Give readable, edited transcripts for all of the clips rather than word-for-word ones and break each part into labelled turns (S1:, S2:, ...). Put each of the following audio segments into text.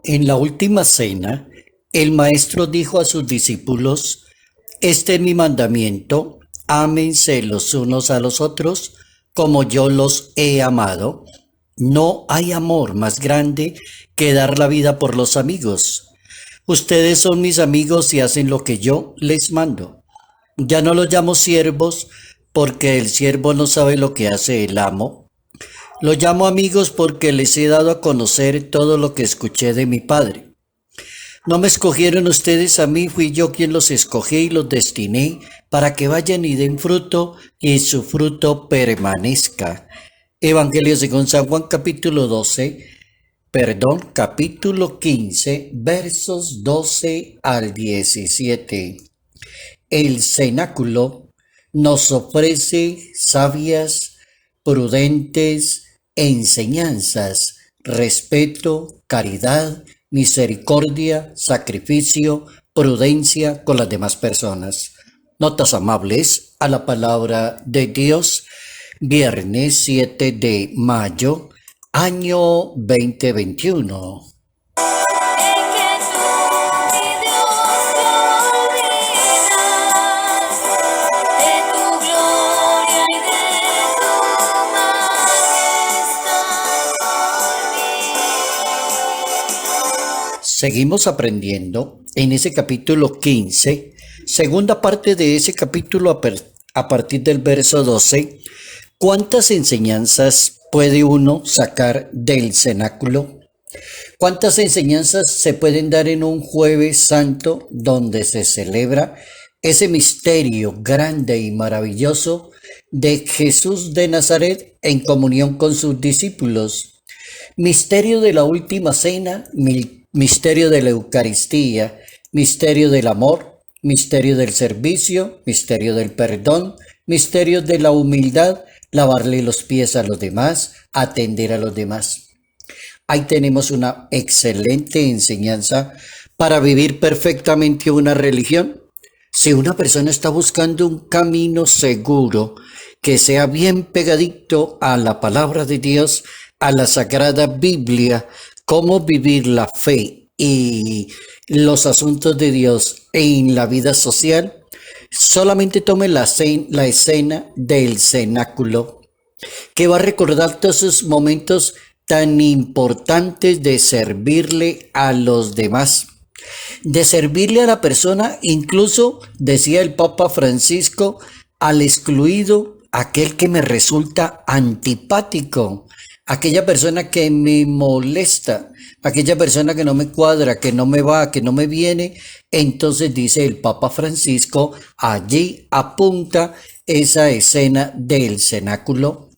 S1: En la última cena, el maestro dijo a sus discípulos, este es mi mandamiento, ámense los unos a los otros como yo los he amado. No hay amor más grande que dar la vida por los amigos. Ustedes son mis amigos y hacen lo que yo les mando. Ya no los llamo siervos porque el siervo no sabe lo que hace el amo. Los llamo amigos porque les he dado a conocer todo lo que escuché de mi Padre. No me escogieron ustedes a mí, fui yo quien los escogí y los destiné para que vayan y den fruto y su fruto permanezca. Evangelio según San Juan capítulo 15, versos 12 al 17. El cenáculo nos ofrece sabias, prudentes enseñanzas, respeto, caridad, misericordia, sacrificio, prudencia con las demás personas. Notas amables a la palabra de Dios, viernes 7 de mayo, año 2021. Seguimos aprendiendo en ese capítulo 15, segunda parte de ese capítulo a partir del verso 12. ¿Cuántas enseñanzas puede uno sacar del cenáculo? ¿Cuántas enseñanzas se pueden dar en un jueves santo donde se celebra ese misterio grande y maravilloso de Jesús de Nazaret en comunión con sus discípulos? Misterio de la última cena, misterio de la Eucaristía, misterio del amor, misterio del servicio, misterio del perdón, misterio de la humildad, lavarle los pies a los demás, atender a los demás. Ahí tenemos una excelente enseñanza para vivir perfectamente una religión. Si una persona está buscando un camino seguro, que sea bien pegadito a la palabra de Dios, a la Sagrada Biblia, cómo vivir la fe y los asuntos de Dios en la vida social, solamente tome la escena del cenáculo, que va a recordar todos esos momentos tan importantes de servirle a los demás, de servirle a la persona, incluso decía el Papa Francisco, al excluido, aquel que me resulta antipático, aquella persona que me molesta, aquella persona que no me cuadra, que no me va, que no me viene. Entonces dice el Papa Francisco, allí apunta esa escena del cenáculo.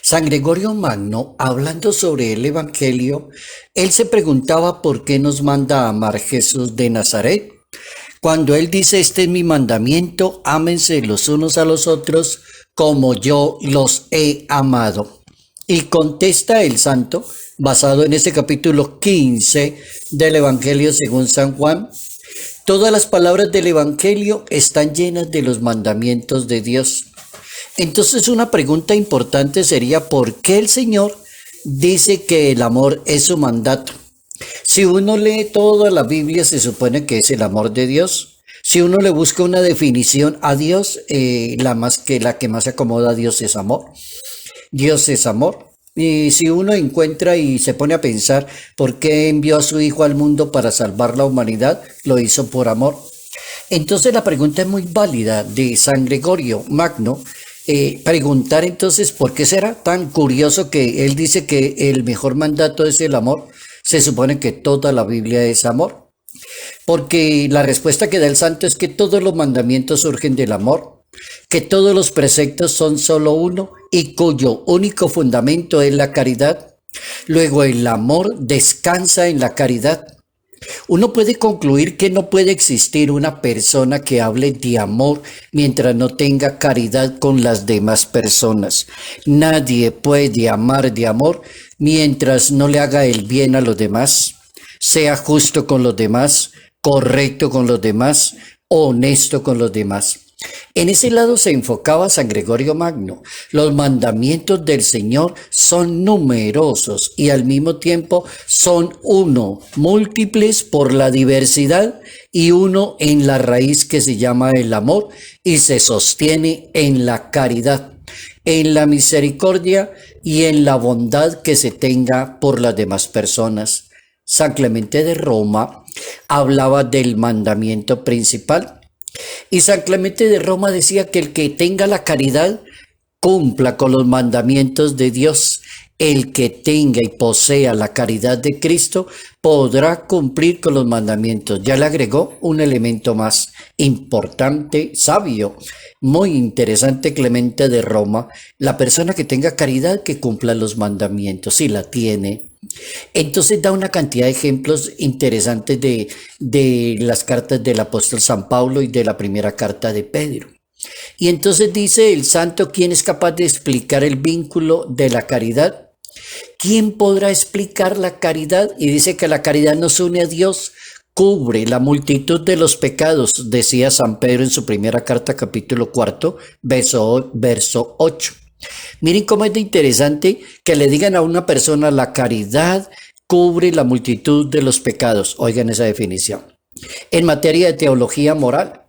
S1: San Gregorio Magno, hablando sobre el Evangelio, él se preguntaba por qué nos manda a amar Jesús de Nazaret. Cuando él dice, este es mi mandamiento, ámense los unos a los otros como yo los he amado. Y contesta el santo, basado en ese capítulo 15 del Evangelio según San Juan, todas las palabras del Evangelio están llenas de los mandamientos de Dios. Entonces una pregunta importante sería, ¿por qué el Señor dice que el amor es su mandato? Si uno lee toda la Biblia, se supone que es el amor de Dios. Si uno le busca una definición a Dios, la que más se acomoda a Dios es amor. Dios es amor. Y si uno encuentra y se pone a pensar por qué envió a su Hijo al mundo para salvar la humanidad, lo hizo por amor. Entonces la pregunta es muy válida de San Gregorio Magno. Preguntar entonces por qué será tan curioso que él dice que el mejor mandato es el amor. Se supone que toda la Biblia es amor. Porque la respuesta que da el santo es que todos los mandamientos surgen del amor, que todos los preceptos son solo uno y cuyo único fundamento es la caridad. Luego el amor descansa en la caridad. Uno puede concluir que no puede existir una persona que hable de amor mientras no tenga caridad con las demás personas. Nadie puede amar de amor mientras no le haga el bien a los demás, sea justo con los demás, correcto con los demás, honesto con los demás. En ese lado se enfocaba San Gregorio Magno. Los mandamientos del Señor son numerosos y al mismo tiempo son uno, múltiples por la diversidad y uno en la raíz que se llama el amor y se sostiene en la caridad, en la misericordia y en la bondad que se tenga por las demás personas. San Clemente de Roma hablaba del mandamiento principal y San Clemente de Roma decía que el que tenga la caridad cumpla con los mandamientos de Dios. El que tenga y posea la caridad de Cristo podrá cumplir con los mandamientos. Ya le agregó un elemento más importante, sabio, muy interesante Clemente de Roma. La persona que tenga caridad que cumpla los mandamientos, si la tiene. Entonces da una cantidad de ejemplos interesantes de las cartas del apóstol San Pablo y de la primera carta de Pedro. Y entonces dice el santo, ¿quién es capaz de explicar el vínculo de la caridad? ¿Quién podrá explicar la caridad? Y dice que la caridad nos une a Dios, cubre la multitud de los pecados, decía San Pedro en su primera carta, capítulo 4, verso 8. Miren cómo es de interesante que le digan a una persona la caridad cubre la multitud de los pecados. Oigan esa definición. En materia de teología moral,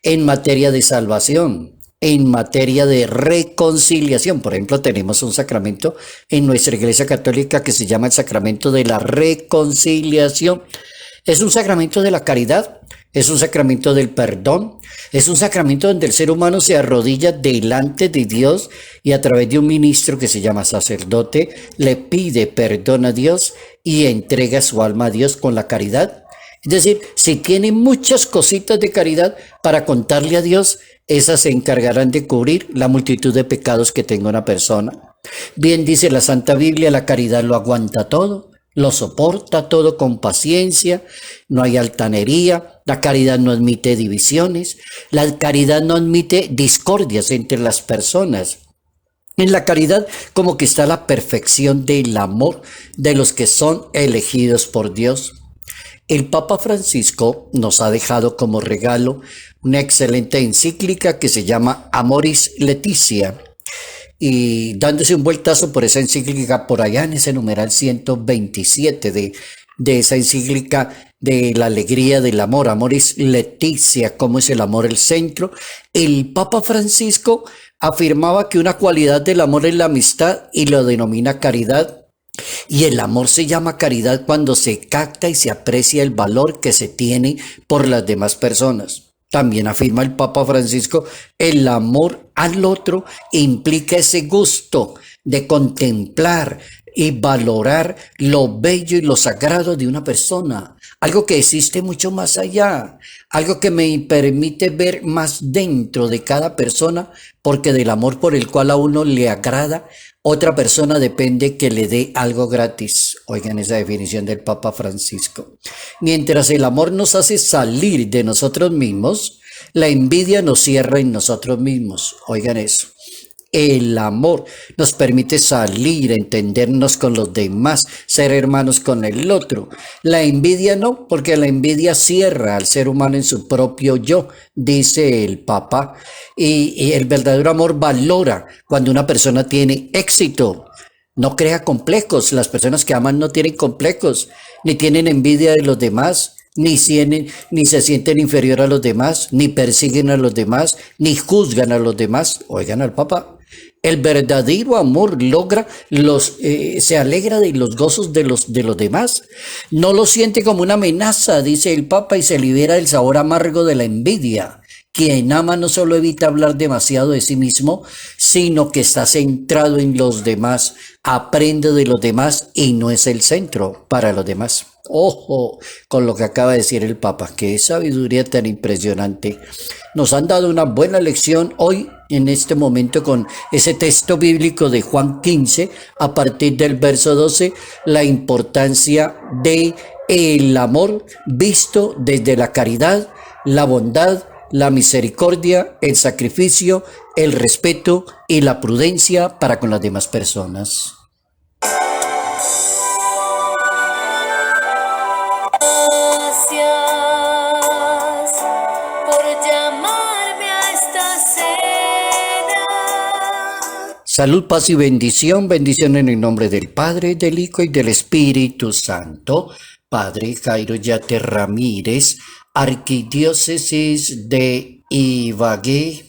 S1: en materia de salvación, en materia de reconciliación. Por ejemplo, tenemos un sacramento en nuestra Iglesia Católica que se llama el sacramento de la reconciliación. Es un sacramento de la caridad, es un sacramento del perdón, es un sacramento donde el ser humano se arrodilla delante de Dios y a través de un ministro que se llama sacerdote le pide perdón a Dios y entrega su alma a Dios con la caridad. Es decir, si tiene muchas cositas de caridad para contarle a Dios, esas se encargarán de cubrir la multitud de pecados que tenga una persona. Bien dice la Santa Biblia, la caridad lo aguanta todo, lo soporta todo con paciencia, no hay altanería, la caridad no admite divisiones, la caridad no admite discordias entre las personas. En la caridad como que está la perfección del amor de los que son elegidos por Dios. El Papa Francisco nos ha dejado como regalo una excelente encíclica que se llama Amoris Laetitia, y dándose un vueltazo por esa encíclica por allá en ese numeral 127 de esa encíclica de la alegría del amor, Amoris Laetitia, cómo es el amor el centro. El Papa Francisco afirmaba que una cualidad del amor es la amistad y lo denomina caridad. Y el amor se llama caridad cuando se capta y se aprecia el valor que se tiene por las demás personas. También afirma el Papa Francisco, el amor al otro implica ese gusto de contemplar y valorar lo bello y lo sagrado de una persona, algo que existe mucho más allá, algo que me permite ver más dentro de cada persona, porque del amor por el cual a uno le agrada, otra persona depende que le dé algo gratis. Oigan esa definición del Papa Francisco. Mientras el amor nos hace salir de nosotros mismos, la envidia nos cierra en nosotros mismos. Oigan eso. El amor nos permite salir, entendernos con los demás, ser hermanos con el otro. La envidia no, porque la envidia cierra al ser humano en su propio yo, dice el Papa. Y el verdadero amor valora cuando una persona tiene éxito. No crea complejos. Las personas que aman no tienen complejos, ni tienen envidia de los demás, ni se sienten inferior a los demás, ni persiguen a los demás, ni juzgan a los demás. Oigan al Papa. El verdadero amor logra se alegra de los gozos de los demás. No lo siente como una amenaza, dice el Papa, y se libera del sabor amargo de la envidia. Quien ama no solo evita hablar demasiado de sí mismo, sino que está centrado en los demás, aprende de los demás y no es el centro para los demás. Ojo con lo que acaba de decir el Papa, qué sabiduría tan impresionante. Nos han dado una buena lección hoy en este momento con ese texto bíblico de Juan 15, a partir del verso 12, la importancia de el amor visto desde la caridad, la bondad, la misericordia, el sacrificio, el respeto y la prudencia para con las demás personas.
S2: Gracias por llamarme a esta
S1: Salud, paz y bendición. Bendición en el nombre del Padre, del Hijo y del Espíritu Santo. Padre Jairo Yate Ramírez, Arquidiócesis de Ibagué,